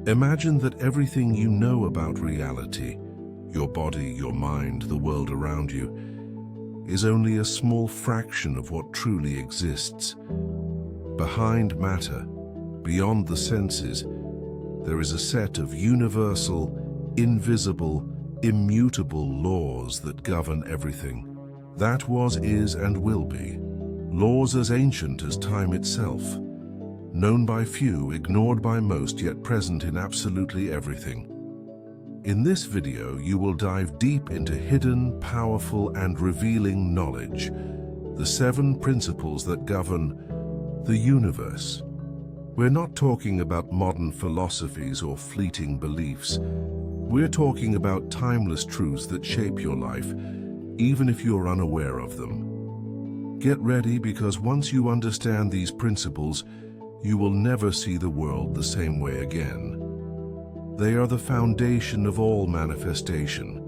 Imagine that everything you know about reality, your body, your mind, the world around you, is only a small fraction of what truly exists. Behind matter, beyond the senses, there is a set of universal, invisible, immutable laws that govern everything. That was, is, and will be. Laws as ancient as time itself. Known by few, ignored by most, yet present in absolutely everything. In this video, you will dive deep into hidden, powerful, and revealing knowledge, the 7 principles that govern the universe. We're not talking about modern philosophies or fleeting beliefs. We're talking about timeless truths that shape your life, even if you're unaware of them. Get ready, because once you understand these principles, you will never see the world the same way again. They are the foundation of all manifestation,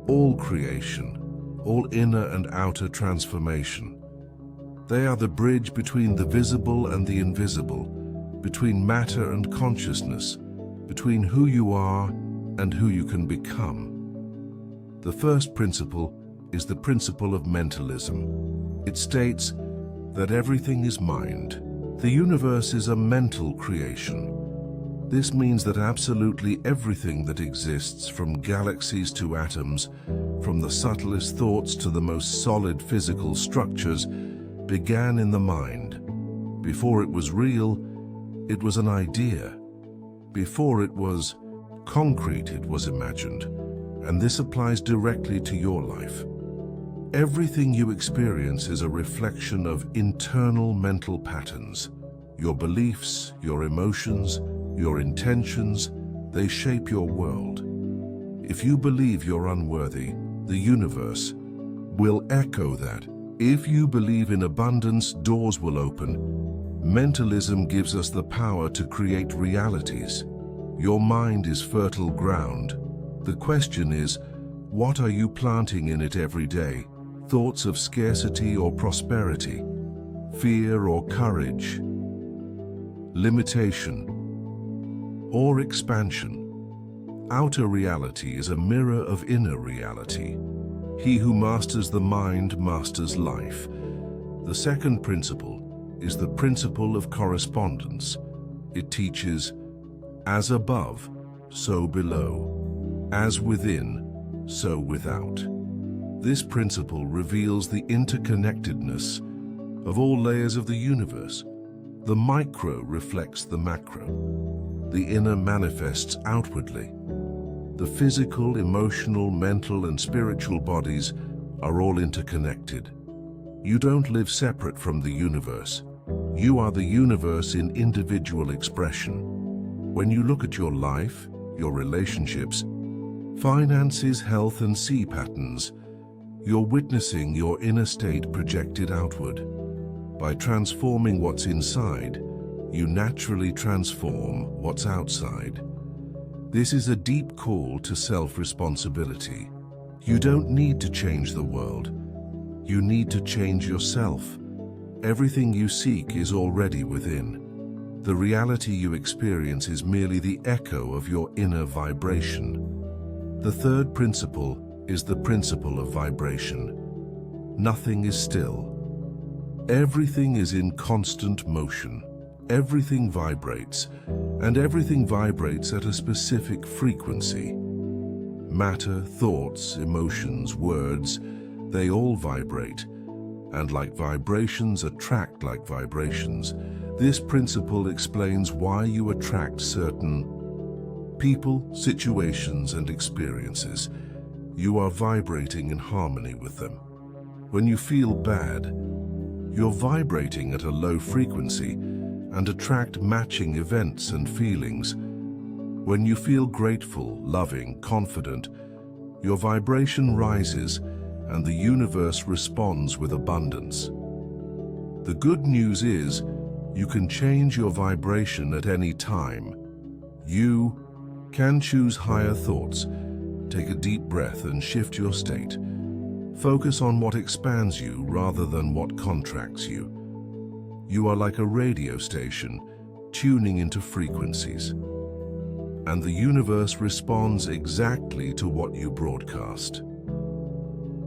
all creation, all inner and outer transformation. They are the bridge between the visible and the invisible, between matter and consciousness, between who you are and who you can become. The first principle is the principle of mentalism. It states that everything is mind. The universe is a mental creation. This means that absolutely everything that exists, from galaxies to atoms, from the subtlest thoughts to the most solid physical structures, began in the mind. Before it was real, it was an idea. Before it was concrete, it was imagined. And this applies directly to your life. Everything you experience is a reflection of internal mental patterns. Your beliefs, your emotions, your intentions, they shape your world. If you believe you're unworthy, the universe will echo that. If you believe in abundance, doors will open. Mentalism gives us the power to create realities. Your mind is fertile ground. The question is, what are you planting in it every day? Thoughts of scarcity or prosperity? Fear or courage? Limitation or expansion? Outer reality is a mirror of inner reality. He who masters the mind masters life. The second principle is the principle of correspondence. It teaches, as above, so below. As within, so without. This principle reveals the interconnectedness of all layers of the universe. The micro reflects the macro. The inner manifests outwardly. The physical, emotional, mental, and spiritual bodies are all interconnected. You don't live separate from the universe. You are the universe in individual expression. When you look at your life, your relationships, finances, health, and sea patterns, you're witnessing your inner state projected outward. By transforming what's inside, you naturally transform what's outside. This is a deep call to self-responsibility. You don't need to change the world. You need to change yourself. Everything you seek is already within. The reality you experience is merely the echo of your inner vibration. The third principle is the principle of vibration. Nothing is still. Everything is in constant motion. Everything vibrates, and everything vibrates at a specific frequency. Matter, thoughts, emotions, words, they all vibrate, and like vibrations attract like vibrations. This principle explains why you attract certain people, situations, and experiences. You are vibrating in harmony with them. When you feel bad, you're vibrating at a low frequency and attract matching events and feelings. When you feel grateful, loving, confident, your vibration rises and the universe responds with abundance. The good news is, you can change your vibration at any time. You can choose higher thoughts. Take a deep breath and shift your state. Focus on what expands you rather than what contracts you. You are like a radio station, tuning into frequencies. and the universe responds exactly to what you broadcast.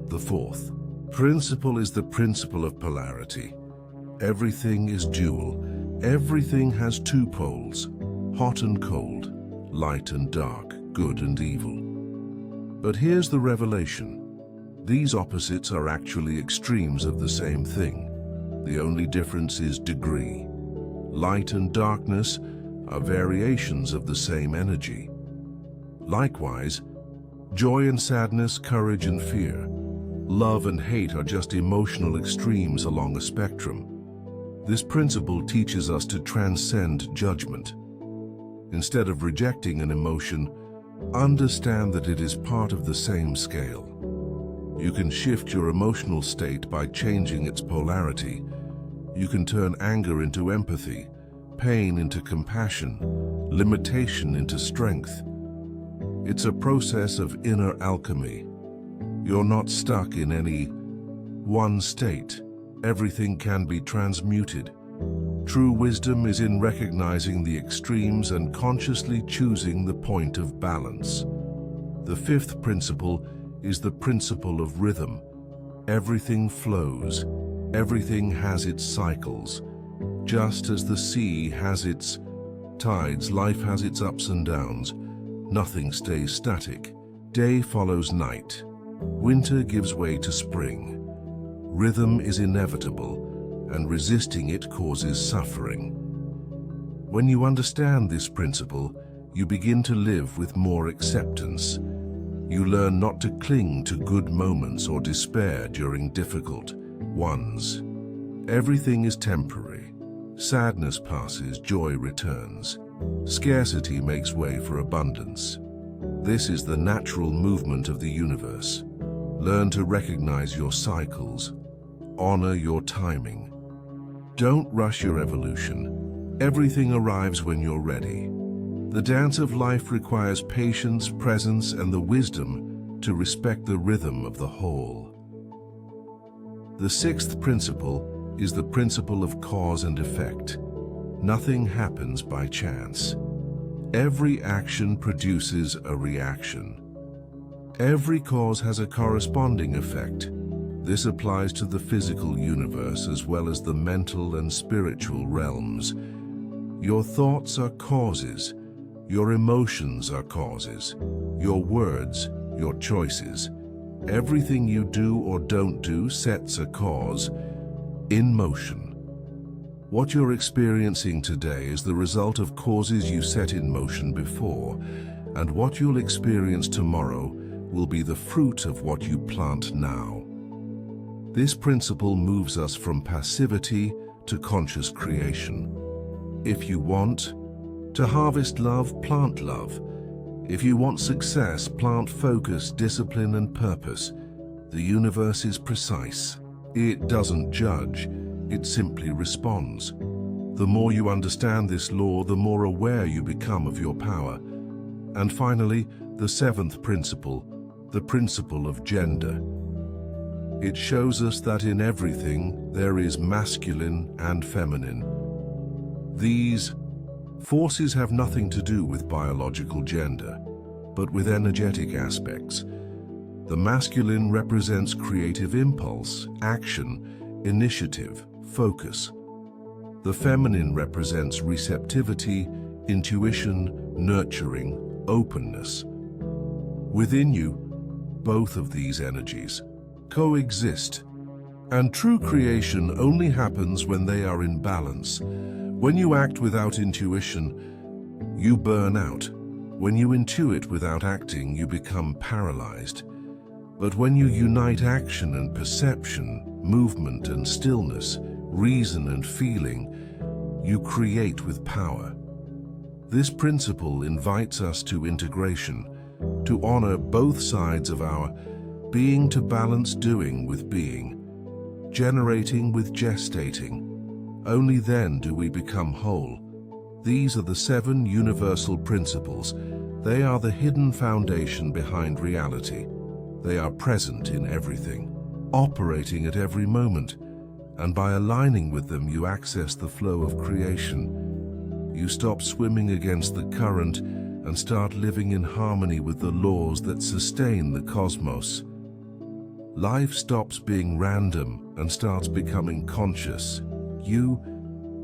The fourth principle is the principle of polarity. Everything is dual. Everything has two poles, hot and cold, light and dark, good and evil. But here's the revelation. These opposites are actually extremes of the same thing. The only difference is degree. Light and darkness are variations of the same energy. Likewise, joy and sadness, courage and fear, love and hate are just emotional extremes along a spectrum. This principle teaches us to transcend judgment. Instead of rejecting an emotion, understand that it is part of the same scale. You can shift your emotional state by changing its polarity. You can turn anger into empathy, pain into compassion, limitation into strength. It's a process of inner alchemy. You're not stuck in any one state. Everything can be transmuted. True wisdom is in recognizing the extremes and consciously choosing the point of balance. The fifth principle is the principle of rhythm. Everything flows. Everything has its cycles. Just as the sea has its tides, life has its ups and downs. Nothing stays static. Day follows night. Winter gives way to spring. Rhythm is inevitable, and resisting it causes suffering. When you understand this principle, you begin to live with more acceptance. You learn not to cling to good moments or despair during difficult ones. Everything is temporary. Sadness passes, joy returns. Scarcity makes way for abundance. This is the natural movement of the universe. Learn to recognize your cycles. Honor your timing. Don't rush your evolution. Everything arrives when you're ready. The dance of life requires patience, presence, and the wisdom to respect the rhythm of the whole. The sixth principle is the principle of cause and effect. Nothing happens by chance. Every action produces a reaction. Every cause has a corresponding effect. This applies to the physical universe as well as the mental and spiritual realms. Your thoughts are causes. Your emotions are causes. Your words, your choices. Everything you do or don't do sets a cause in motion. What you're experiencing today is the result of causes you set in motion before, and what you'll experience tomorrow will be the fruit of what you plant now. This principle moves us from passivity to conscious creation. If you want to harvest love, plant love. If you want success, plant focus, discipline, and purpose. The universe is precise. It doesn't judge, it simply responds. The more you understand this law, the more aware you become of your power. And finally, the seventh principle, the principle of gender. It shows us that in everything there is masculine and feminine. These forces have nothing to do with biological gender, but with energetic aspects. The masculine represents creative impulse, action, initiative, focus. The feminine represents receptivity, intuition, nurturing, openness. Within you, both of these energies coexist, and true creation only happens when they are in balance. When you act without intuition, you burn out. When you intuit without acting, you become paralyzed. But when you unite action and perception, movement and stillness, reason and feeling, you create with power. This principle invites us to integration, to honor both sides of our being, to balance doing with being, generating with gestating. Only then do we become whole. These are the 7 universal principles. They are the hidden foundation behind reality. They are present in everything, operating at every moment, and by aligning with them you access the flow of creation. You stop swimming against the current and start living in harmony with the laws that sustain the cosmos. Life stops being random and starts becoming conscious. You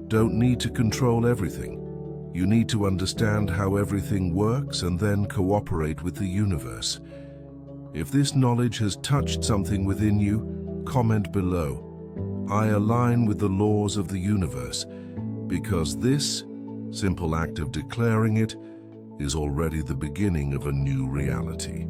don't need to control everything. You need to understand how everything works and then cooperate with the universe. If this knowledge has touched something within you, comment below. I align with the laws of the universe, because this simple act of declaring it is already the beginning of a new reality.